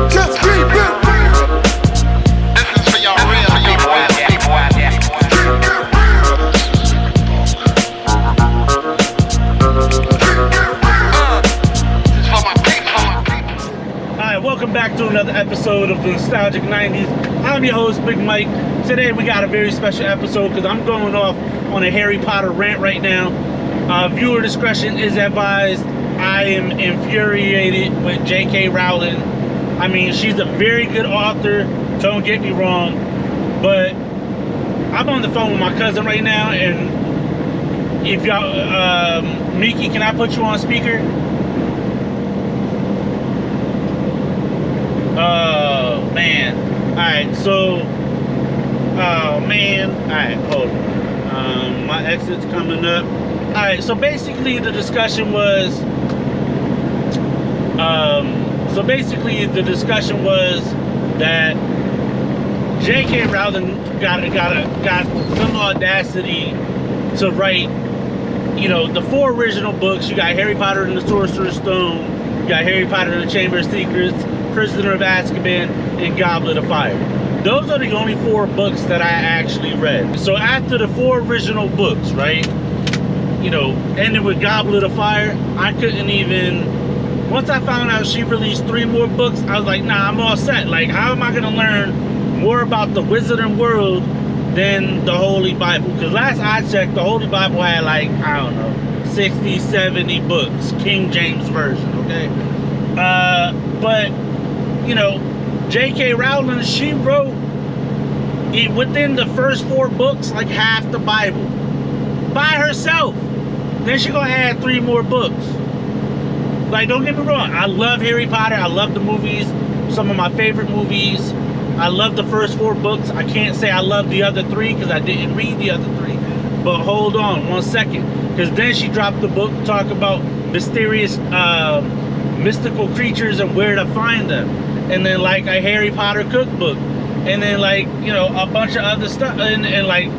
Just keep it real. This is for y'all real people out there. This is for my people. Alright, welcome back to another episode of the Nostalgic 90s. I'm your host, Big Mike. Today we got a very special episode because I'm going off on a Harry Potter rant right now. Viewer discretion is advised. I am infuriated with J K Rowling. I mean, she's a very good author, don't get me wrong, but I'm on the phone with my cousin right now, and if y'all, Miki, can I put you on speaker? Oh, man. Alright, so, oh, man. Alright, hold on. My exit's coming up. Alright, so basically the discussion was, that J.K. Rowling got some audacity to write, you know, the 4 original books. You got Harry Potter and the Sorcerer's Stone, you got Harry Potter and the Chamber of Secrets, Prisoner of Azkaban, and Goblet of Fire. Those are the only 4 books that I actually read. So after the 4 original books, right, you know, ending with Goblet of Fire, I couldn't even... Once I found out she released 3 more books, I was like, nah, I'm all set. Like, how am I going to learn more about the wizarding world than the Holy Bible? Because last I checked, the Holy Bible had, like, I don't know, 60, 70 books. King James Version, okay? But, you know, J.K. Rowling, she wrote, within the first 4 books, like half the Bible. By herself. Then she going to add 3 more books. Like, don't get me wrong, I love Harry Potter, I love the movies, some of my favorite movies. I love the first 4 books. I can't say I love the other 3 because I didn't read the other 3. But hold on 1 second, because then she dropped the book to talk about mysterious, mystical creatures and where to find them. And then, like, a Harry Potter cookbook. And then, like, you know, a bunch of other stuff. And like,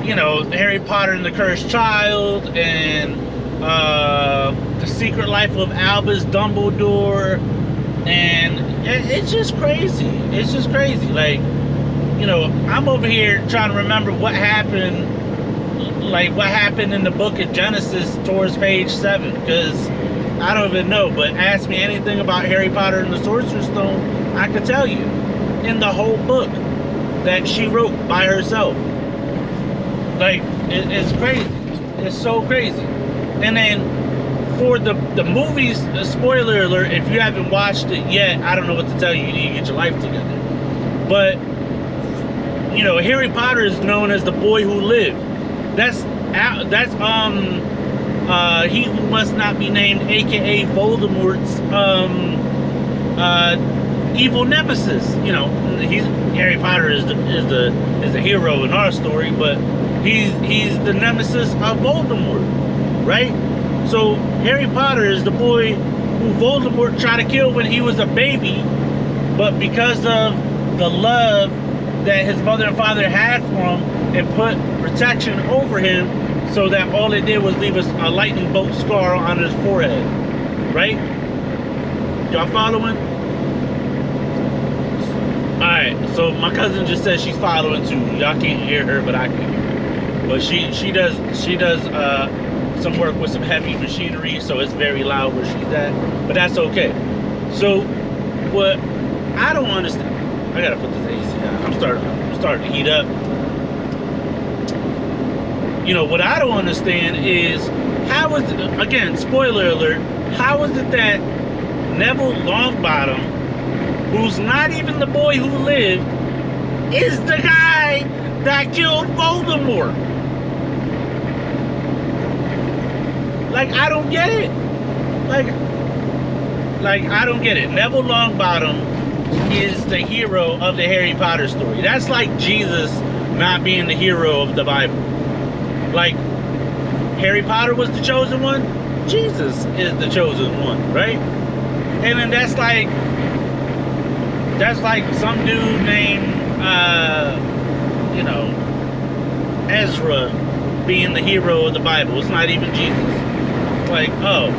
you know, Harry Potter and the Cursed Child, and The Secret Life of Albus Dumbledore, and it's just crazy. It's just crazy. Like, you know, I'm over here trying to remember what happened, like what happened in the book of Genesis towards page 7, because I don't even know. But ask me anything about Harry Potter and the Sorcerer's Stone, I could tell you in the whole book that she wrote by herself. Like, it's crazy. It's so crazy. And then for the movies, spoiler alert, if you haven't watched it yet, I don't know what to tell you. You need to get your life together. But, you know, Harry Potter is known as the boy who lived. That's he who must not be named, aka Voldemort's evil nemesis. You know, Harry Potter is the hero in our story, but he's the nemesis of Voldemort, right? So Harry Potter is the boy who Voldemort tried to kill when he was a baby, but because of the love that his mother and father had for him, and put protection over him, so that all it did was leave us a lightning bolt scar on his forehead, right? Y'all following? Alright, so my cousin just said she's following too. Y'all can't hear her, but I can hear her. But she does some work with some heavy machinery, so it's very loud where she's at, but that's okay. So what I don't understand, I gotta put this AC on. I'm starting to heat up. You know what I don't understand is, how is it, again, spoiler alert, how is it that Neville Longbottom, who's not even the boy who lived, is the guy that killed Voldemort? Like, I don't get it. Like I don't get it. Neville Longbottom is the hero of the Harry Potter story. That's like Jesus not being the hero of the Bible. Like, Harry Potter was the chosen one, Jesus is the chosen one, right? And then that's like some dude named, you know, Ezra being the hero of the Bible. It's not even Jesus. Like, oh,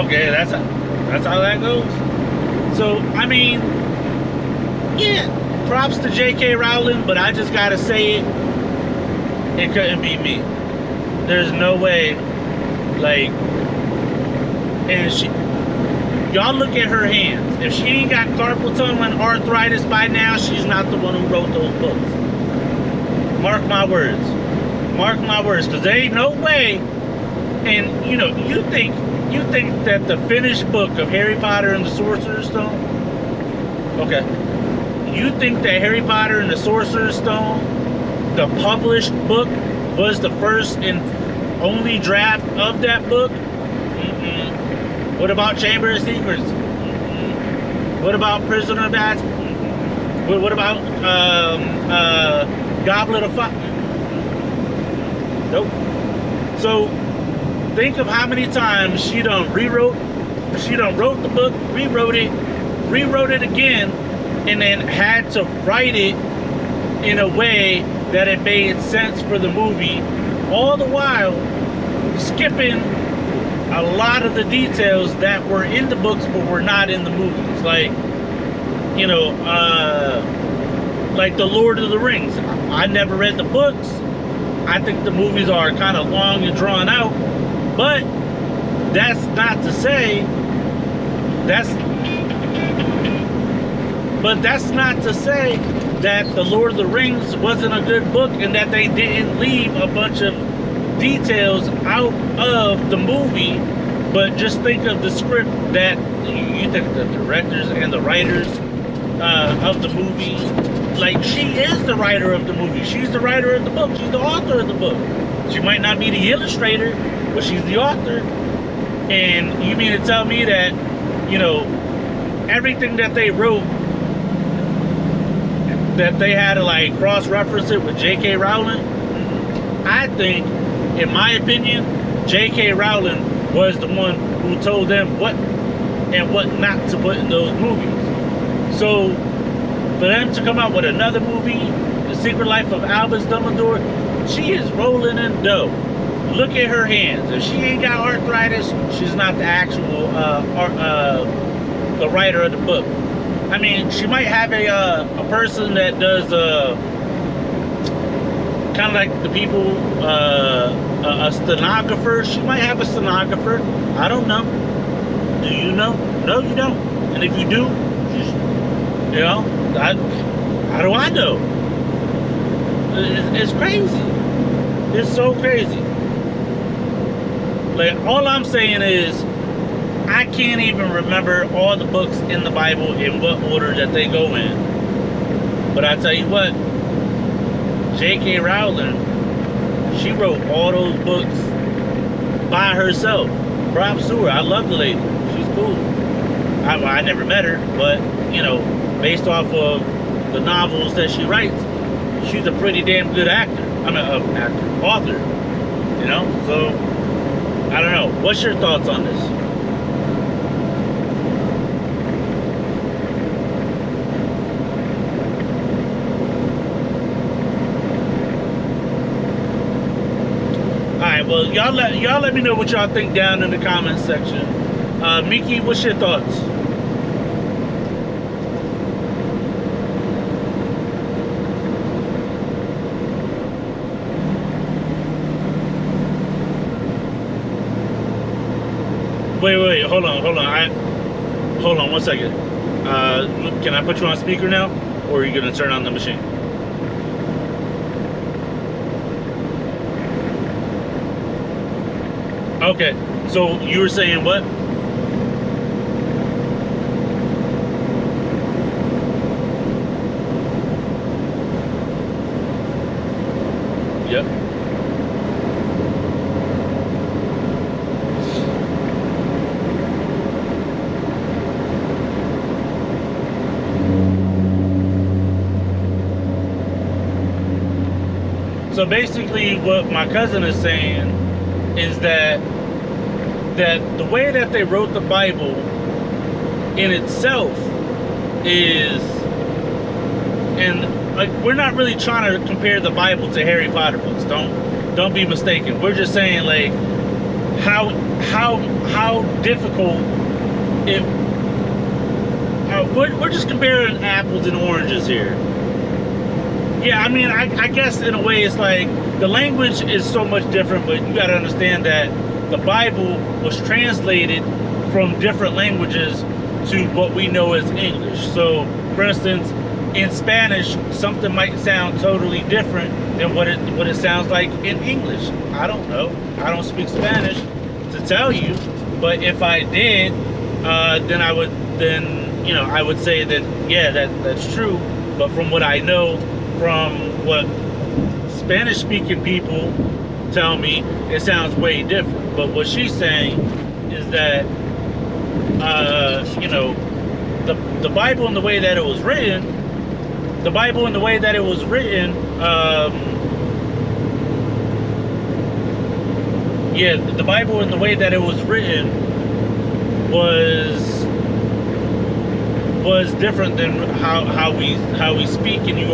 okay, that's how that goes. So, I mean, yeah, props to J.K. Rowling, but I just gotta say it couldn't be me. There's no way, like, and y'all look at her hands. If she ain't got carpal tunnel and arthritis by now, she's not the one who wrote those books. Mark my words. Mark my words, because there ain't no way. And, you know, you think that the finished book of Harry Potter and the Sorcerer's Stone, okay, you think that Harry Potter and the Sorcerer's Stone, the published book, was the first and only draft of that book? Mm-mm. What about Chamber of Secrets? Mm-mm. What about Prisoner of Azkaban? What about Goblet of Fire? Nope. So think of how many times she done wrote the book, rewrote it again, and then had to write it in a way that it made sense for the movie, all the while skipping a lot of the details that were in the books but were not in the movies. Like, you know, like the Lord of the Rings. I never read the books. I think the movies are kind of long and drawn out, but that's not to say that the Lord of the Rings wasn't a good book and that they didn't leave a bunch of details out of the movie. But just think of the script that you think the directors and the writers of the movie, like, she is the writer of the movie. She's the writer of the book. She's the author of the book. She might not be the illustrator, but she's the author. And you mean to tell me that, you know, everything that they wrote, that they had to like cross-reference it with J.K. Rowling? I think, in my opinion, J.K. Rowling was the one who told them what and what not to put in those movies. So for them to come out with another movie, The Secret Life of Albus Dumbledore, she is rolling in dough. Look at her hands. If she ain't got arthritis, she's not the actual the writer of the book. I mean, she might have a person that does kind of like the people, a stenographer. She might have a stenographer. I don't know. Do you know? No, you don't. And if you do, you know, how do I know? It's crazy. It's so crazy. Like, all I'm saying is, I can't even remember all the books in the Bible in what order that they go in. But I tell you what, J.K. Rowling, she wrote all those books by herself. Props to her. I love the lady. She's cool. I never met her, but, you know, based off of the novels that she writes, she's a pretty damn good actor. I mean, author. You know? So, I don't know. What's your thoughts on this? Alright, well, y'all let me know what y'all think down in the comments section. Miki, what's your thoughts? Wait, hold on. Hold on 1 second. Can I put you on speaker now? Or are you gonna turn on the machine? Okay, so you were saying what? Yep. So basically what my cousin is saying is that the way that they wrote the Bible in itself is, and like, we're not really trying to compare the Bible to Harry Potter books. Don't be mistaken. We're just saying, like, how difficult it, we're just comparing apples and oranges here. Yeah, I mean, I guess in a way it's like the language is so much different, but you got to understand that the Bible was translated from different languages to what we know as English. So, for instance, in Spanish, something might sound totally different than what it sounds like in English. I don't know. I don't speak Spanish to tell you, but if I did, then I would say that yeah, that's true. But from what I know, from what Spanish-speaking people tell me, it sounds way different. But what she's saying is that the Bible and the way that it was written, the Bible and the way that it was written, the Bible and the way that it was written was different than how we speak, and you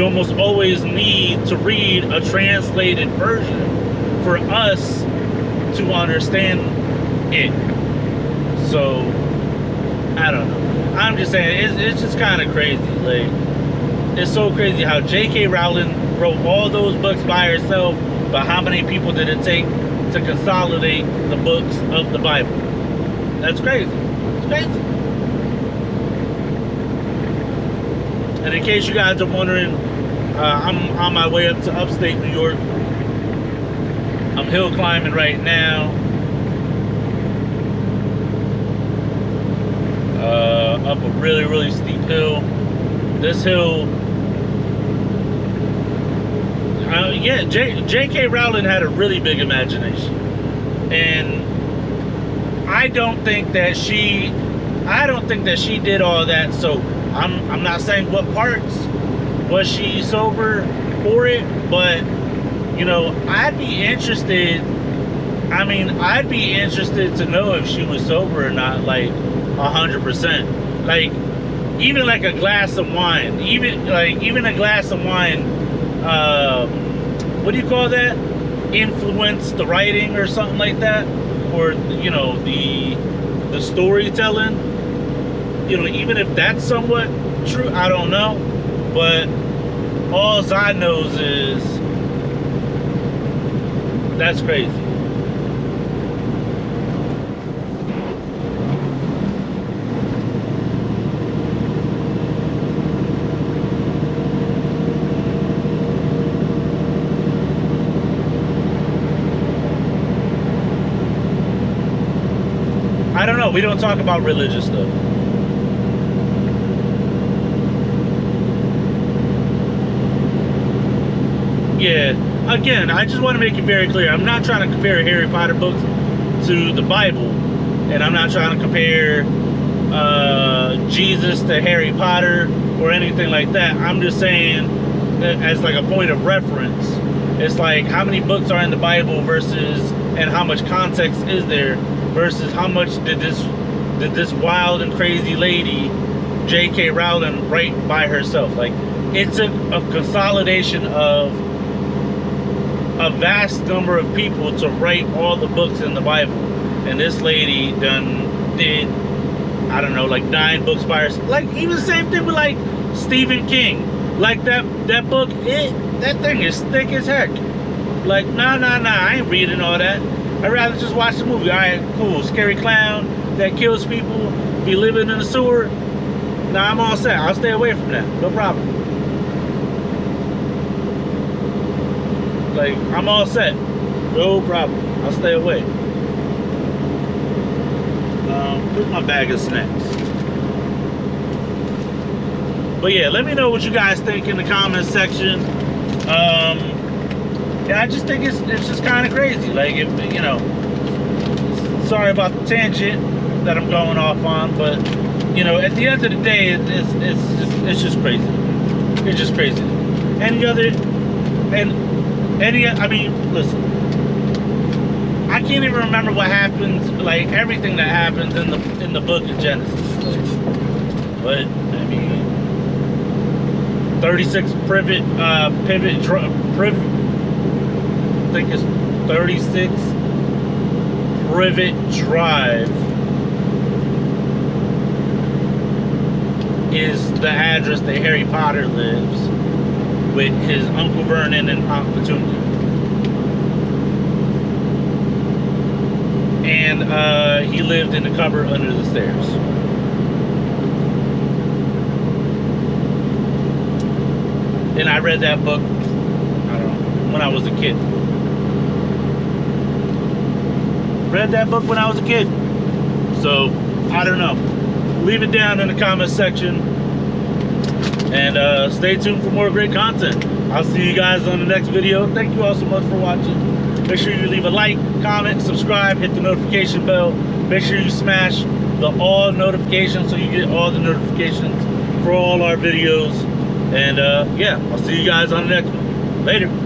almost always need to read a translated version for us to understand it. So I don't know. I'm just saying it's just kind of crazy. Like, it's so crazy how J.K. Rowling wrote all those books by herself, but how many people did it take to consolidate the books of the Bible? That's crazy. It's crazy. And in case you guys are wondering, I'm on my way up to upstate New York. I'm hill climbing right now. Up a really, really steep hill. This hill, J.K. Rowling had a really big imagination, and I don't think that she did all that. So I'm not saying what parts was she sober for it, but I'd be interested. I mean, I'd be interested to know if she was sober or not, like 100%. Like, even like a glass of wine, even a glass of wine. What do you call that? Influence the writing or something like that, or the storytelling. Even if that's somewhat true, I don't know. But all I knows is that's crazy. I don't know. We don't talk about religious stuff. Yeah. Again, I just want to make it very clear. I'm not trying to compare Harry Potter books to the Bible, and I'm not trying to compare Jesus to Harry Potter or anything like that. I'm just saying that as like a point of reference. It's like how many books are in the Bible versus, and how much context is there versus how much did this wild and crazy lady J.K. Rowling write by herself. Like, it's a consolidation of a vast number of people to write all the books in the Bible, and this lady did I don't know, like 9 books by herself. Like, even the same thing with like Stephen King. Like that book, that thing is thick as heck. Like, nah, I ain't reading all that. I'd rather just watch the movie. Alright, cool. Scary clown that kills people, be living in the sewer. Nah, I'm all set. I'll stay away from that. No problem. Like, I'm all set. No problem. I'll stay away. Where's my bag of snacks? But yeah, let me know what you guys think in the comments section. Yeah, I just think it's just kind of crazy. Like, if sorry about the tangent that I'm going off on, but at the end of the day, it's just crazy. It's just crazy. I mean, listen, I can't even remember what happens, like everything that happens in the book of Genesis. But I mean, 36 pivot I think it's 36 Privet Drive. is the address that Harry Potter lives with his Uncle Vernon and Aunt Petunia. And he lived in the cupboard under the stairs. And I read that book, I don't know, when I was a kid. Read that book when I was a kid. So, I don't know. Leave it down in the comment section. And stay tuned for more great content. I'll see you guys on the next video. Thank you all so much for watching. Make sure you leave a like, comment, subscribe, hit the notification bell. Make sure you smash the all notifications so you get all the notifications for all our videos. And yeah, I'll see you guys on the next one. Later.